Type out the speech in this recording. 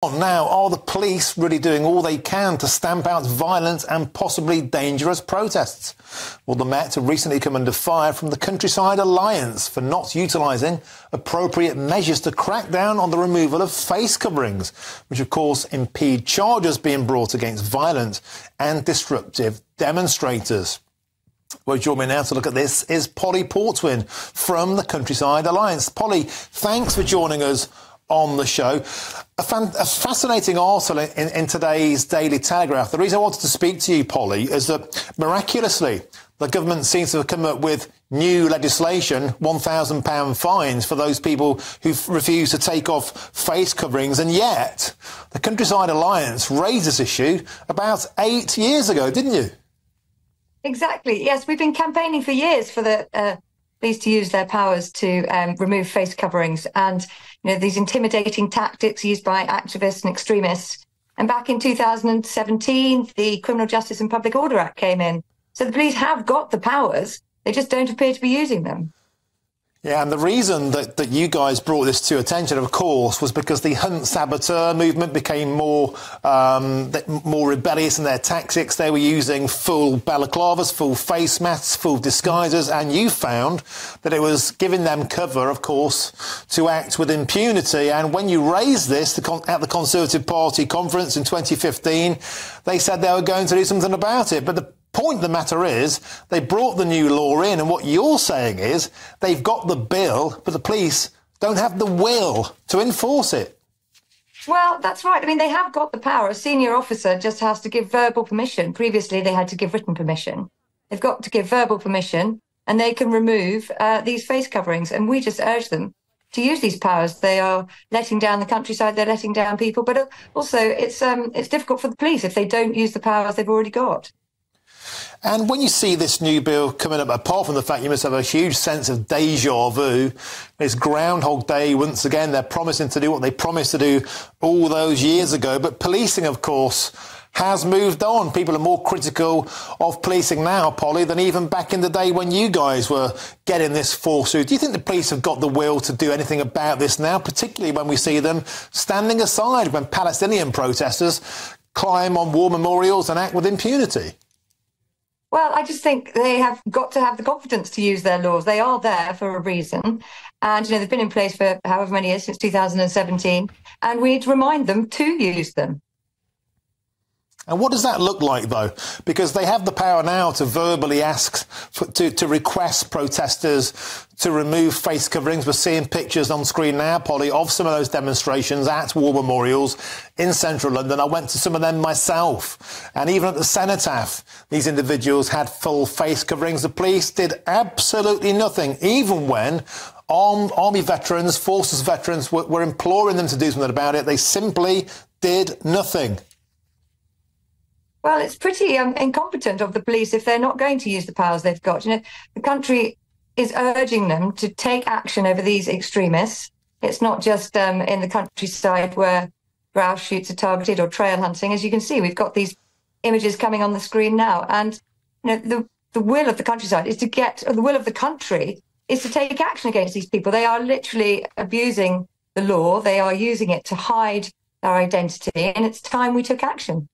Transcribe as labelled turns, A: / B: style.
A: Now, are the police really doing all they can to stamp out violent and possibly dangerous protests? Well, the Met have recently come under fire from the Countryside Alliance for not utilising appropriate measures to crack down on the removal of face coverings, which of course impede charges being brought against violent and disruptive demonstrators. Well, joining me now to look at this is Polly Portwin from the Countryside Alliance. Polly, thanks for joining us on the show. A fascinating article in today's Daily Telegraph. The reason I wanted to speak to you, Polly, is that miraculously the government seems to have come up with new legislation, £1,000 fines for those people who refuse to take off face coverings, and yet the Countryside Alliance raised this issue about 8 years ago, didn't you?
B: Exactly. Yes, we've been campaigning for years for the police to use their powers to remove face coverings and, you know, these intimidating tactics used by activists and extremists. And back in 2017, the Criminal Justice and Public Order Act came in. So the police have got the powers. They just don't appear to be using them.
A: Yeah, and the reason that you guys brought this to attention, of course, was because the hunt saboteur movement became more rebellious in their tactics. They were using full balaclavas, full face masks, full disguises, and you found that it was giving them cover, of course, to act with impunity. And when you raised this at the Conservative Party conference in 2015, they said they were going to do something about it. But the point of the matter is they brought the new law in, and what you're saying is they've got the bill, but the police don't have the will to enforce it.
B: Well, that's right. I mean, they have got the power. A senior officer just has to give verbal permission. Previously, they had to give written permission. They've got to give verbal permission, and they can remove these face coverings. And we just urge them to use these powers. They are letting down the countryside. They're letting down people. But also, it's difficult for the police if they don't use the powers they've already got.
A: And when you see this new bill coming up, apart from the fact you must have a huge sense of déjà vu, it's Groundhog Day once again. They're promising to do what they promised to do all those years ago. But policing, of course, has moved on. People are more critical of policing now, Polly, than even back in the day when you guys were getting this force through. Do you think the police have got the will to do anything about this now, particularly when we see them standing aside when Palestinian protesters climb on war memorials and act with impunity?
B: Well, I just think they have got to have the confidence to use their laws. They are there for a reason. And, you know, they've been in place for however many years, since 2017. And we need to remind them to use them.
A: And what does that look like, though? Because they have the power now to verbally ask, to request protesters to remove face coverings. We're seeing pictures on screen now, Polly, of some of those demonstrations at war memorials in central London. I went to some of them myself. And even at the cenotaph, these individuals had full face coverings. The police did absolutely nothing, even when army veterans, forces veterans were imploring them to do something about it. They simply did nothing.
B: Well, it's pretty incompetent of the police if they're not going to use the powers they've got. You know, the country is urging them to take action over these extremists. It's not just in the countryside where grouse shoots are targeted or trail hunting. As you can see, we've got these images coming on the screen now. And you know, the will of the countryside is to get, or the will of the country is to take action against these people. They are literally abusing the law. They are using it to hide their identity. And it's time we took action.